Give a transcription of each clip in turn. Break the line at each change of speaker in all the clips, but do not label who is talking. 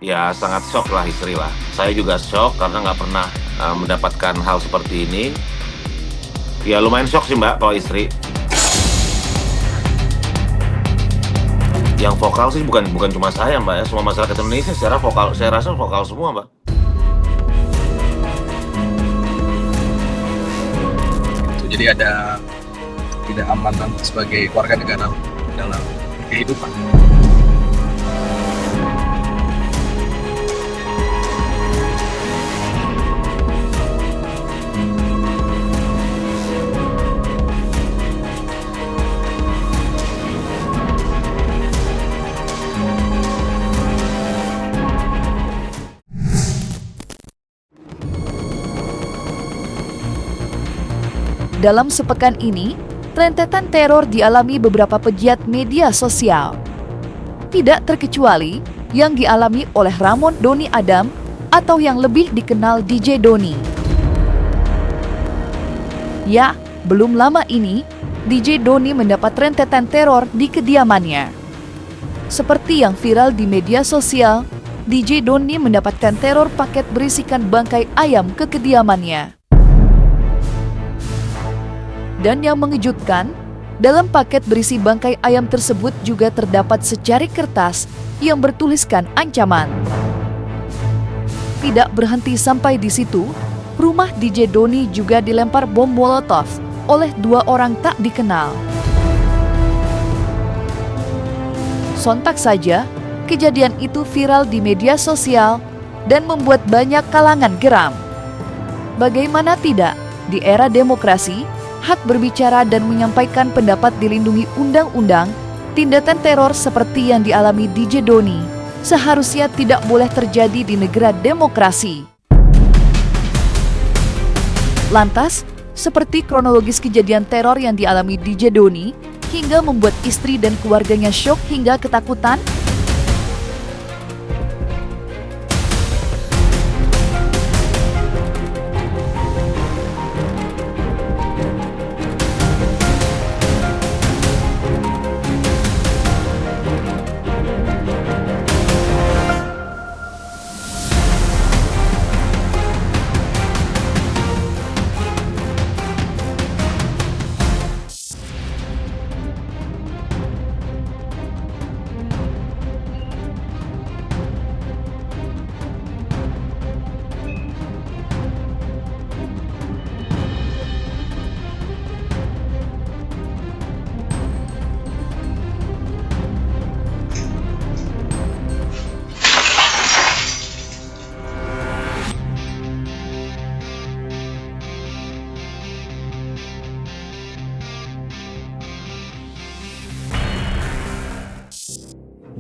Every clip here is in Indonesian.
Ya sangat shock lah istri lah. Saya juga shock karena nggak pernah mendapatkan hal seperti ini. Ya lumayan shock sih Mbak kalau istri. Yang vokal sih bukan cuma saya Mbak ya, semua masyarakat Indonesia secara vokal, saya rasa vokal semua Mbak.
Jadi ada tidak amanan sebagai warga negara dalam kehidupan.
Dalam sepekan ini, rentetan teror dialami beberapa pegiat media sosial. Tidak terkecuali yang dialami oleh Ramon Doni Adam atau yang lebih dikenal DJ Doni. Ya, belum lama ini, DJ Doni mendapat rentetan teror di kediamannya. Seperti yang viral di media sosial, DJ Doni mendapatkan teror paket berisikan bangkai ayam ke kediamannya. Dan yang mengejutkan, dalam paket berisi bangkai ayam tersebut juga terdapat secari kertas yang bertuliskan ancaman. Tidak berhenti sampai di situ, rumah DJ Doni juga dilempar bom Molotov oleh 2 orang tak dikenal. Sontak saja, kejadian itu viral di media sosial dan membuat banyak kalangan geram. Bagaimana tidak, di era demokrasi, hak berbicara dan menyampaikan pendapat dilindungi undang-undang, tindakan teror seperti yang dialami DJ Doni seharusnya tidak boleh terjadi di negara demokrasi. Lantas, seperti kronologis kejadian teror yang dialami DJ Doni hingga membuat istri dan keluarganya syok hingga ketakutan?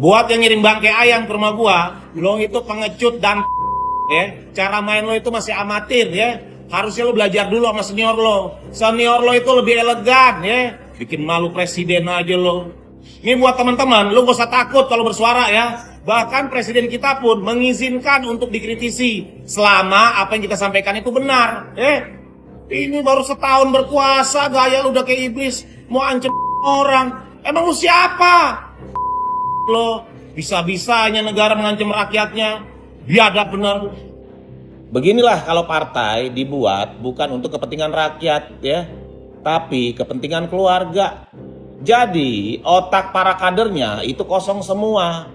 Buat yang ngirim bangkai ayam ke rumah gua, lo itu pengecut dan ya, cara main lo itu masih amatir ya. Harusnya lo belajar dulu sama senior lo. Senior lo itu lebih elegan ya. Bikin malu presiden aja lo. Ini buat teman-teman, lo gak usah takut kalau bersuara ya. Bahkan presiden kita pun mengizinkan untuk dikritisi selama apa yang kita sampaikan itu benar. Ini baru setahun berkuasa, gaya lo udah kayak iblis, mau ancam orang. Emang lo siapa? Lo bisa-bisanya negara mengancam rakyatnya, biadab bener. Beginilah kalau partai dibuat bukan untuk kepentingan rakyat ya, tapi kepentingan keluarga. Jadi otak para kadernya itu kosong semua.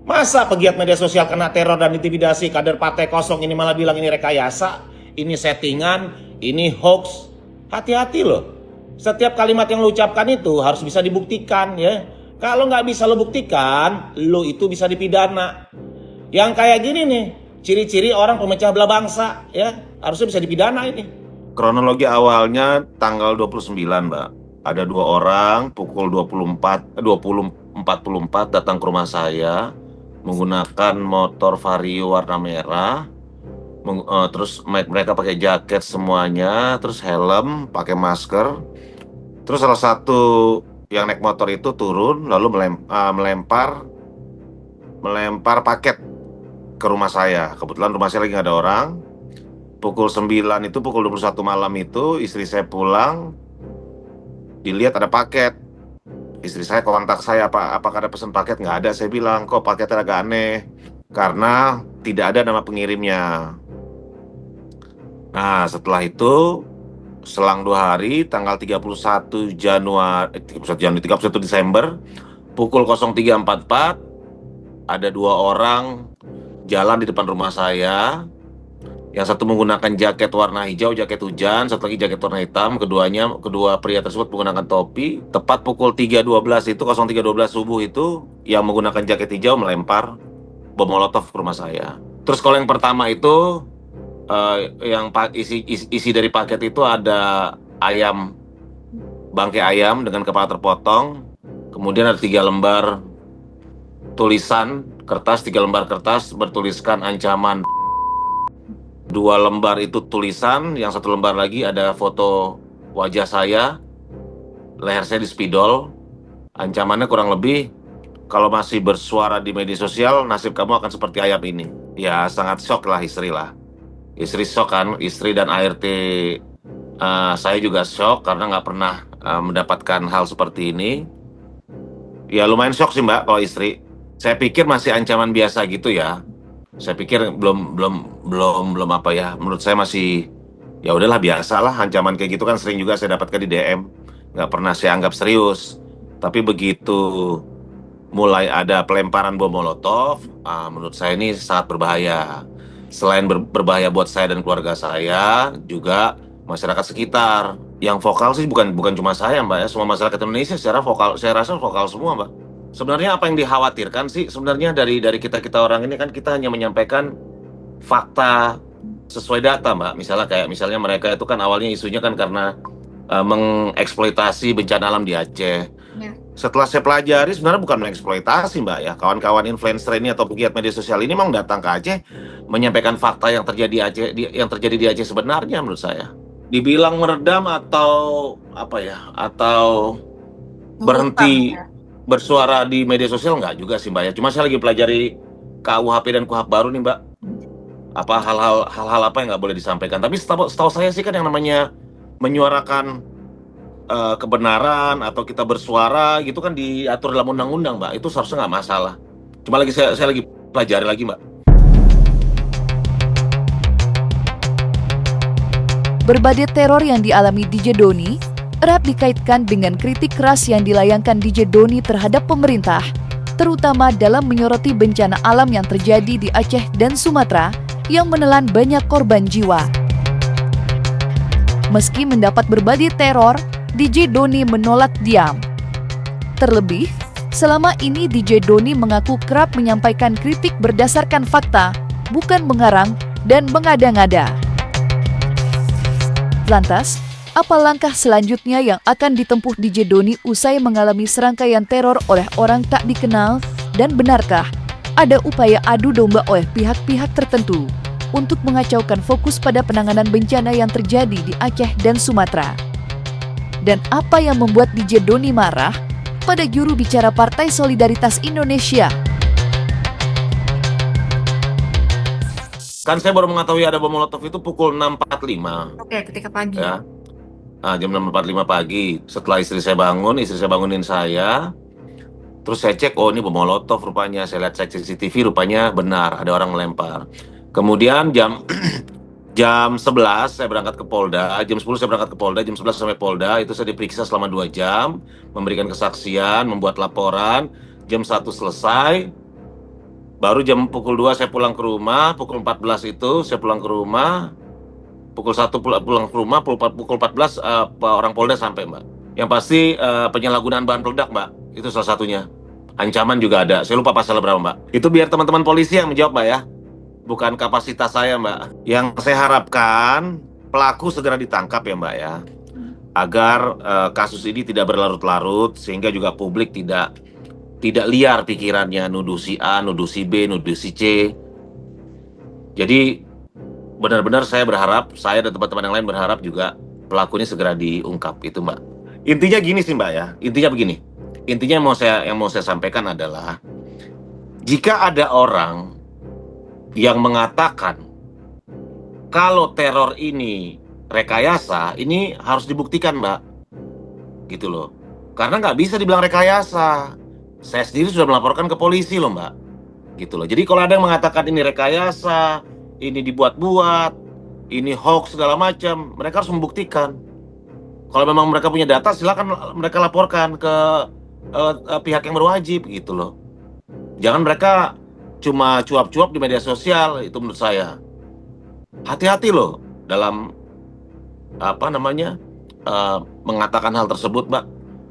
Masa pegiat media sosial kena teror dan intimidasi, kader partai kosong ini malah bilang ini rekayasa, ini settingan, ini hoax. Hati-hati loh. Setiap kalimat yang lo ucapkan itu harus bisa dibuktikan ya. Kalau nggak bisa lo buktikan, lo itu bisa dipidana. Yang kayak gini nih, ciri-ciri orang pemecah belah bangsa, ya harusnya bisa dipidana ini. Kronologi awalnya tanggal 29, Mbak. Ada 2 orang pukul 20.44 datang ke rumah saya menggunakan motor Vario warna merah. Terus mereka pakai jaket semuanya, terus helm, pakai masker. Terus salah satu yang naik motor itu turun lalu melempar paket ke rumah saya. Kebetulan rumah saya lagi nggak ada orang. Pukul 9 itu, pukul 21 malam itu istri saya pulang, dilihat ada paket. Istri saya kontak saya, apakah ada pesan paket? Nggak ada, saya bilang, kok paketnya agak aneh. karena tidak ada nama pengirimnya. Nah, setelah itu selang 2 hari, tanggal 31 Januari, 31 Desember, pukul 03.44, ada 2 orang jalan di depan rumah saya. Yang satu menggunakan jaket warna hijau, jaket hujan, satu lagi jaket warna hitam. Kedua pria tersebut menggunakan topi. Tepat pukul 03.12 itu, 03.12 subuh itu, yang menggunakan jaket hijau melempar bom molotov ke rumah saya. Terus kalau yang pertama itu, yang isi dari paket itu ada ayam, bangkai ayam dengan kepala terpotong. Kemudian ada 3 lembar tulisan kertas, 3 lembar kertas bertuliskan ancaman. 2 lembar itu tulisan, yang 1 lembar lagi ada foto wajah saya, leher saya di spidol. Ancamannya kurang lebih, kalau masih bersuara di media sosial, nasib kamu akan seperti ayam ini. Ya, sangat shock lah istri lah. Istri shock kan, istri dan ART saya juga shock karena nggak pernah mendapatkan hal seperti ini. Ya lumayan shock sih Mbak kalau istri. Saya pikir masih ancaman biasa gitu ya. Saya pikir belum apa ya. Menurut saya masih ya udahlah biasalah, ancaman kayak gitu kan sering juga saya dapatkan di DM. Nggak pernah saya anggap serius. Tapi begitu mulai ada pelemparan bom molotov, menurut saya ini sangat berbahaya. Selain berbahaya buat saya dan keluarga saya, juga masyarakat sekitar. Yang vokal sih bukan cuma saya Mbak ya, semua masyarakat Indonesia secara vokal, saya rasa vokal semua Mbak. Sebenarnya apa yang dikhawatirkan sih sebenarnya dari kita orang ini kan, kita hanya menyampaikan fakta sesuai data Mbak. Misalnya mereka itu kan awalnya isunya kan karena mengeksploitasi bencana alam di Aceh. Ya. Setelah saya pelajari sebenarnya bukan mengeksploitasi Mbak ya. Kawan-kawan influencer ini atau pegiat media sosial ini memang datang ke Aceh menyampaikan fakta yang terjadi di Aceh sebenarnya menurut saya. Dibilang meredam atau apa ya? Atau berhenti bersuara di media sosial enggak juga sih Mbak ya. Cuma saya lagi pelajari KUHP dan KUHP baru nih Mbak. Apa hal-hal apa yang nggak boleh disampaikan. Tapi setahu saya sih kan yang namanya menyuarakan kebenaran atau kita bersuara gitu kan diatur dalam undang-undang Mbak. Itu seharusnya nggak masalah. Cuma saya lagi pelajari lagi Mbak.
Berbagai teror yang dialami DJ Doni erat dikaitkan dengan kritik keras yang dilayangkan DJ Doni terhadap pemerintah, terutama dalam menyoroti bencana alam yang terjadi di Aceh dan Sumatera yang menelan banyak korban jiwa. Meski mendapat berbagai teror, DJ Doni menolak diam. Terlebih, selama ini DJ Doni mengaku kerap menyampaikan kritik berdasarkan fakta, bukan mengarang dan mengada-ngada. Lantas, apa langkah selanjutnya yang akan ditempuh DJ Doni usai mengalami serangkaian teror oleh orang tak dikenal, dan benarkah ada upaya adu domba oleh pihak-pihak tertentu untuk mengacaukan fokus pada penanganan bencana yang terjadi di Aceh dan Sumatera? Dan apa yang membuat DJ Doni marah pada juru bicara Partai Solidaritas Indonesia?
Kan saya baru mengetahui ada bom molotov itu pukul 6.45.
Oke, ketika pagi.
Ya. Nah, jam 6.45 pagi. Setelah istri saya bangunin saya. Terus saya cek, oh ini bom molotov rupanya. Saya lihat CCTV, rupanya benar ada orang melempar. Kemudian jam 11 saya berangkat ke Polda, jam 10 saya berangkat ke Polda, jam 11 sampai Polda, itu saya diperiksa selama 2 jam, memberikan kesaksian, membuat laporan, jam 1 selesai, baru pukul 2 saya pulang ke rumah, pukul 14 itu saya pulang ke rumah, pukul 1 pulang ke rumah, pukul 14 orang Polda sampai Mbak. Yang pasti penyalahgunaan bahan peledak Mbak, itu salah satunya. Ancaman juga ada, saya lupa pasal berapa Mbak. Itu biar teman-teman polisi yang menjawab Mbak ya. Bukan kapasitas saya Mbak. Yang saya harapkan pelaku segera ditangkap ya Mbak ya, agar kasus ini tidak berlarut-larut, sehingga juga publik tidak liar pikirannya, nuduh si A, nuduh si B, nuduh si C. Jadi benar-benar saya berharap, saya dan teman-teman yang lain berharap juga pelakunya segera diungkap itu Mbak. Intinya gini sih Mbak ya, intinya begini. Intinya yang mau saya sampaikan adalah, jika ada orang yang mengatakan kalau teror ini rekayasa, ini harus dibuktikan Mbak, gitu loh. Karena nggak bisa dibilang rekayasa. Saya sendiri sudah melaporkan ke polisi loh Mbak. gitu loh. Jadi kalau ada yang mengatakan ini rekayasa, ini dibuat-buat, ini hoax segala macam, mereka harus membuktikan. Kalau memang mereka punya data, silakan mereka laporkan ke pihak yang berwajib gitu loh. Jangan mereka cuma cuap-cuap di media sosial, itu menurut saya. Hati-hati loh dalam mengatakan hal tersebut, Mbak.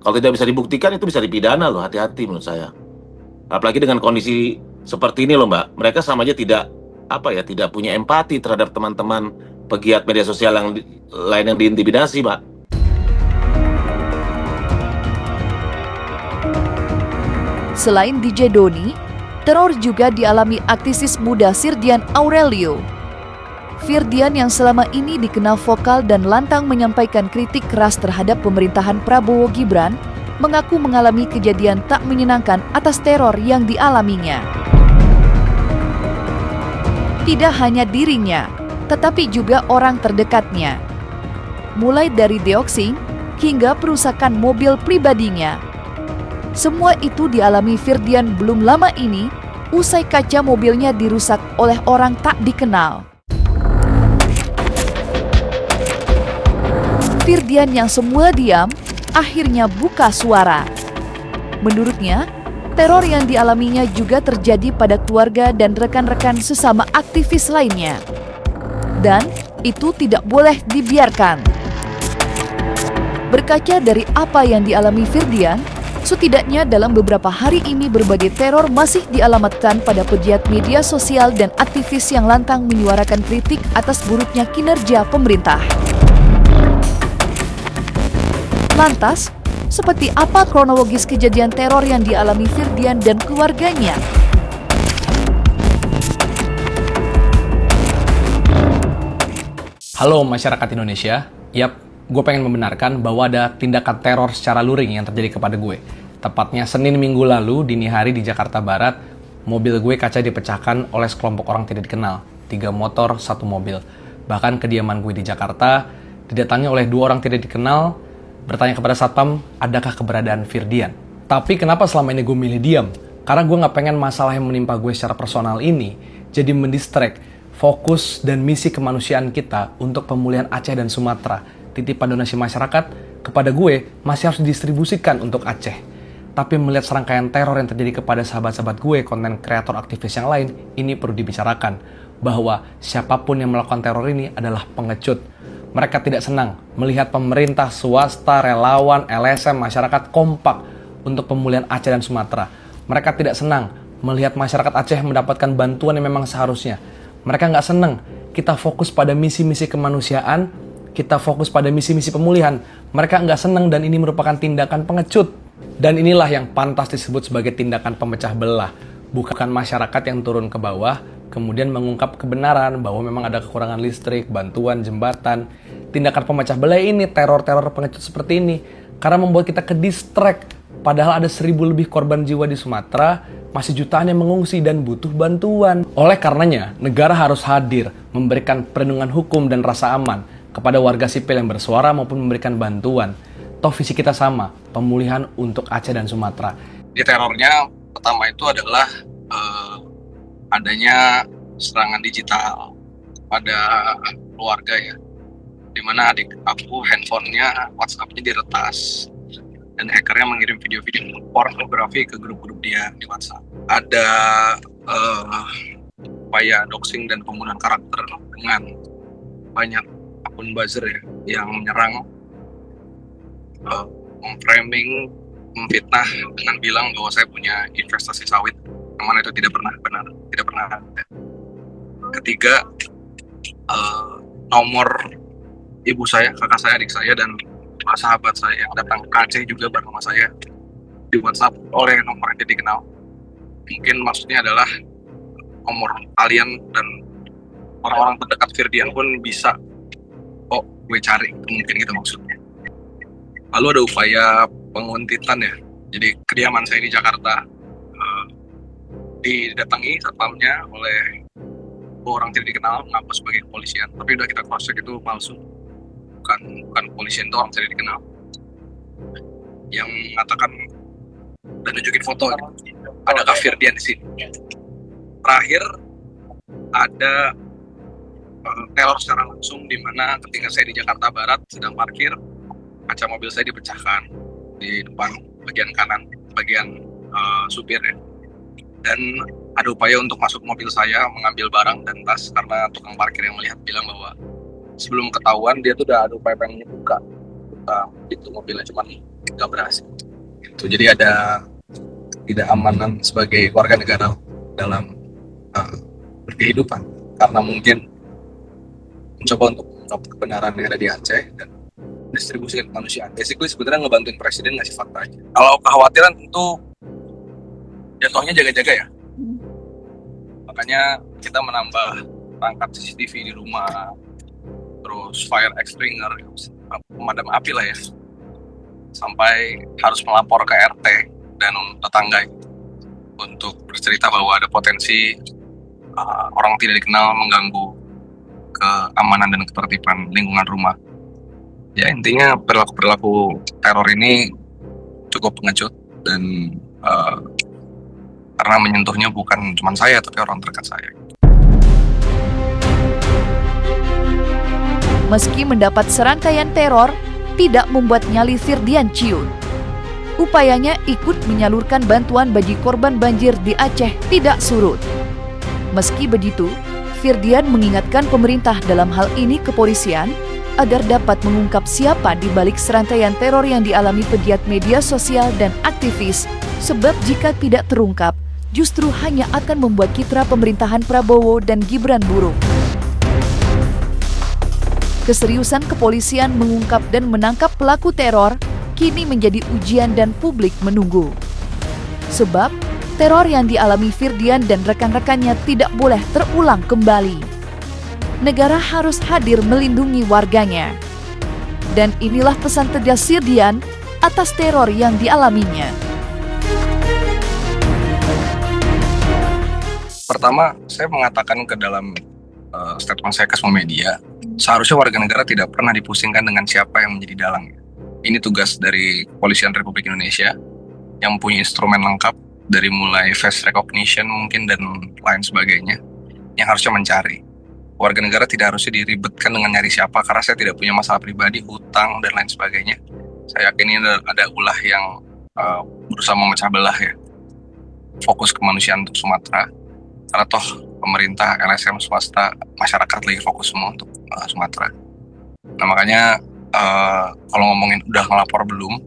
Kalau tidak bisa dibuktikan itu bisa dipidana loh, hati-hati menurut saya. Apalagi dengan kondisi seperti ini loh, Mbak. Mereka sama aja tidak punya empati terhadap teman-teman pegiat media sosial yang lain yang diintimidasi, Mbak.
Selain DJ Doni, teror juga dialami aktivis muda Firdian Aurelio. Firdian yang selama ini dikenal vokal dan lantang menyampaikan kritik keras terhadap pemerintahan Prabowo Gibran, mengaku mengalami kejadian tak menyenangkan atas teror yang dialaminya. Tidak hanya dirinya, tetapi juga orang terdekatnya. Mulai dari doxing hingga perusakan mobil pribadinya. Semua itu dialami Firdian belum lama ini, usai kaca mobilnya dirusak oleh orang tak dikenal. Firdian yang semula diam, akhirnya buka suara. Menurutnya, teror yang dialaminya juga terjadi pada keluarga dan rekan-rekan sesama aktivis lainnya. Dan itu tidak boleh dibiarkan. Berkaca dari apa yang dialami Firdian, setidaknya dalam beberapa hari ini berbagai teror masih dialamatkan pada pegiat media sosial dan aktivis yang lantang menyuarakan kritik atas buruknya kinerja pemerintah. Lantas, seperti apa kronologis kejadian teror yang dialami Firdian dan keluarganya?
Halo masyarakat Indonesia, gue pengen membenarkan bahwa ada tindakan teror secara luring yang terjadi kepada gue. Tepatnya Senin minggu lalu, dini hari di Jakarta Barat, mobil gue kaca dipecahkan oleh sekelompok orang tidak dikenal. 3 motor, 1 mobil. Bahkan kediaman gue di Jakarta didatangi oleh 2 orang tidak dikenal, bertanya kepada satpam, adakah keberadaan Firdian? Tapi kenapa selama ini gue milih diam? Karena gue gak pengen masalah yang menimpa gue secara personal ini jadi mendistract fokus dan misi kemanusiaan kita untuk pemulihan Aceh dan Sumatera. Titipan donasi masyarakat kepada gue masih harus didistribusikan untuk Aceh. Tapi melihat serangkaian teror yang terjadi kepada sahabat-sahabat gue, konten kreator aktivis yang lain, ini perlu dibicarakan bahwa siapapun yang melakukan teror ini adalah pengecut. Mereka tidak senang melihat pemerintah, swasta, relawan, LSM, masyarakat kompak untuk pemulihan Aceh dan Sumatera. Mereka tidak senang melihat masyarakat Aceh mendapatkan bantuan yang memang seharusnya. Mereka nggak senang kita fokus pada misi-misi kemanusiaan, kita fokus pada misi-misi pemulihan. Mereka nggak senang dan ini merupakan tindakan pengecut. Dan inilah yang pantas disebut sebagai tindakan pemecah belah. Bukan masyarakat yang turun ke bawah, kemudian mengungkap kebenaran bahwa memang ada kekurangan listrik, bantuan, jembatan. Tindakan pemecah belah ini, teror-teror pengecut seperti ini, karena membuat kita ke-distract. Padahal ada 1.000 lebih korban jiwa di Sumatera, masih jutaan yang mengungsi dan butuh bantuan. Oleh karenanya, negara harus hadir, memberikan perlindungan hukum dan rasa aman kepada warga sipil yang bersuara maupun memberikan bantuan. Toh visi kita sama, pemulihan untuk Aceh dan Sumatera.
Di terornya, pertama itu adalah adanya serangan digital pada keluarga ya, dimana adik aku handphonenya, WhatsApp-nya diretas dan hackernya mengirim video-video pornografi ke grup-grup dia di WhatsApp. Ada upaya doxing dan pembunuhan karakter dengan banyak akun buzzer ya, yang menyerang, memframing, memfitnah dengan bilang bahwa saya punya investasi sawit, yang mana itu tidak pernah benar, tidak pernah ada. Ketiga, nomor ibu saya, kakak saya, adik saya, dan sahabat saya yang datang ke Aceh juga bersama saya di WhatsApp oleh nomor yang tidak dikenal. Mungkin maksudnya adalah nomor kalian dan orang-orang terdekat Firdian pun bisa, oh gue cari, mungkin gitu maksudnya. Lalu ada upaya penguntitan ya, jadi kediaman saya di Jakarta didatangi satpamnya oleh orang tidak dikenal mengaku sebagai kepolisian, tapi udah kita cross check itu palsu. Bukan kepolisian, itu orang tidak dikenal yang mengatakan dan nunjukin foto gitu. Adakah Firdian di sini? terakhir ada teror secara langsung di mana ketika saya di Jakarta Barat sedang parkir, kaca mobil saya dipecahkan di depan bagian kanan, bagian supir ya. Dan ada upaya untuk masuk mobil saya mengambil barang dan tas karena tukang parkir yang melihat bilang bahwa sebelum ketahuan dia tuh udah ada upaya pengen buka pintu mobilnya, cuman nggak berhasil. Itu jadi ada tidak amanan sebagai warga negara dalam berkehidupan karena mungkin mencoba untuk mengungkap kebenaran yang ada di Aceh dan distribusi kemanusiaan. Basically sebenarnya ngebantuin presiden ngasih fakta aja. Kalau kekhawatiran tentu jatuhnya jaga-jaga ya. Makanya kita menambah perangkat CCTV di rumah, terus fire extinguisher, pemadam api lah ya. Sampai harus melapor ke RT dan tetangga untuk bercerita bahwa ada potensi orang tidak dikenal mengganggu keamanan dan ketertiban lingkungan rumah. Ya intinya perilaku teror ini cukup pengecut dan karena menyentuhnya bukan cuma saya tapi orang terdekat saya.
Meski mendapat serangkaian teror, tidak membuat nyali Firdian ciut. Upayanya ikut menyalurkan bantuan bagi korban banjir di Aceh tidak surut. Meski begitu, Firdian mengingatkan pemerintah dalam hal ini kepolisian agar dapat mengungkap siapa di balik serangkaian teror yang dialami pegiat media sosial dan aktivis, sebab jika tidak terungkap, justru hanya akan membuat citra pemerintahan Prabowo dan Gibran buruk. Keseriusan kepolisian mengungkap dan menangkap pelaku teror kini menjadi ujian dan publik menunggu. Sebab teror yang dialami Firdian dan rekan-rekannya tidak boleh terulang kembali. Negara harus hadir melindungi warganya. Dan inilah pesan tegas Firdian atas teror yang dialaminya.
Pertama, saya mengatakan ke dalam statement saya ke semua media, seharusnya warga negara tidak pernah dipusingkan dengan siapa yang menjadi dalangnya. Ini tugas dari Kepolisian Republik Indonesia yang punya instrumen lengkap dari mulai face recognition mungkin dan lain sebagainya yang harusnya mencari. Warga negara tidak harusnya diribetkan dengan nyari siapa karena saya tidak punya masalah pribadi, hutang dan lain sebagainya. Saya yakin ini ada ulah yang berusaha memecah belah ya. Fokus kemanusiaan untuk Sumatera. Karena toh pemerintah, LSM, swasta, masyarakat lagi fokus semua untuk Sumatera. Nah makanya kalau ngomongin udah ngelapor belum,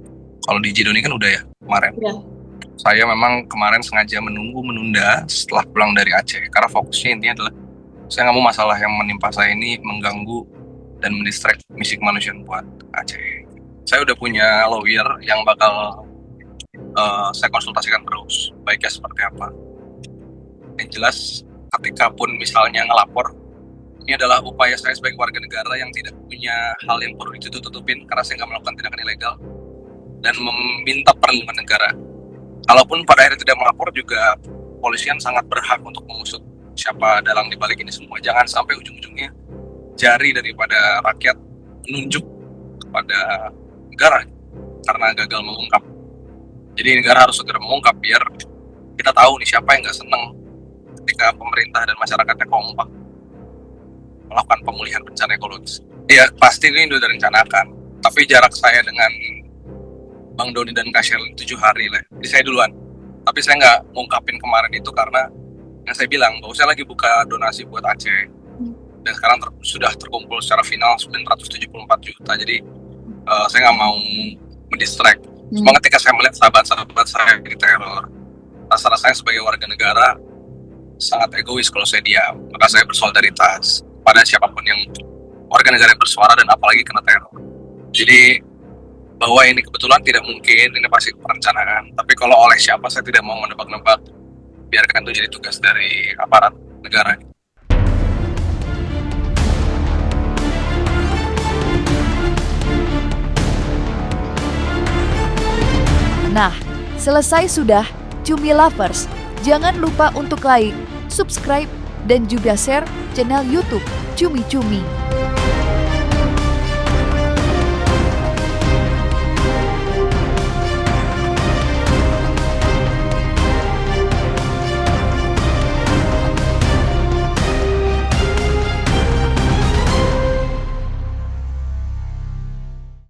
kalau di Jedoni kan udah ya kemarin. Ya. Saya memang kemarin sengaja menunda setelah pulang dari Aceh karena fokusnya intinya adalah saya nggak mau masalah yang menimpa saya ini mengganggu dan mendistract misi kemanusiaan buat Aceh. Saya udah punya lawyer yang bakal saya konsultasikan terus baiknya seperti apa. Yang jelas ketika pun misalnya ngelapor, ini adalah upaya saya sebagai warga negara yang tidak punya hal yang perlu ditutup-tutupin karena saya nggak melakukan tindakan ilegal dan meminta perlindungan negara. Kalaupun pada akhirnya tidak melapor juga, kepolisian sangat berhak untuk mengusut siapa dalang di balik ini semua. Jangan sampai ujung-ujungnya jari daripada rakyat menunjuk kepada negara karena gagal mengungkap. Jadi negara harus segera mengungkap biar kita tahu nih siapa yang nggak seneng ketika pemerintah dan masyarakatnya kompak melakukan pemulihan bencana ekologis. Ya pasti ini sudah direncanakan, tapi jarak saya dengan Bang Doni dan Kasyel 7 hari lah. Jadi saya duluan. Tapi saya nggak ngungkapin kemarin itu karena yang saya bilang bahwa saya lagi buka donasi buat Aceh. Dan sekarang sudah terkumpul secara final 974 juta. Jadi saya nggak mau mendistract. Cuma ketika saya melihat sahabat-sahabat saya diteror, rasa-rasanya sebagai warga negara sangat egois kalau saya diam. Maka saya bersolidaritas pada siapapun yang warga negara yang bersuara dan apalagi kena teror. Jadi bahwa ini kebetulan tidak mungkin, ini pasti perencanaan. Tapi kalau oleh siapa saya tidak mau menebak-nebak, biarkan itu jadi tugas dari aparat negara.
Nah, selesai sudah, Cumi Lovers. Jangan lupa untuk like, subscribe, dan juga share channel YouTube Cumi Cumi.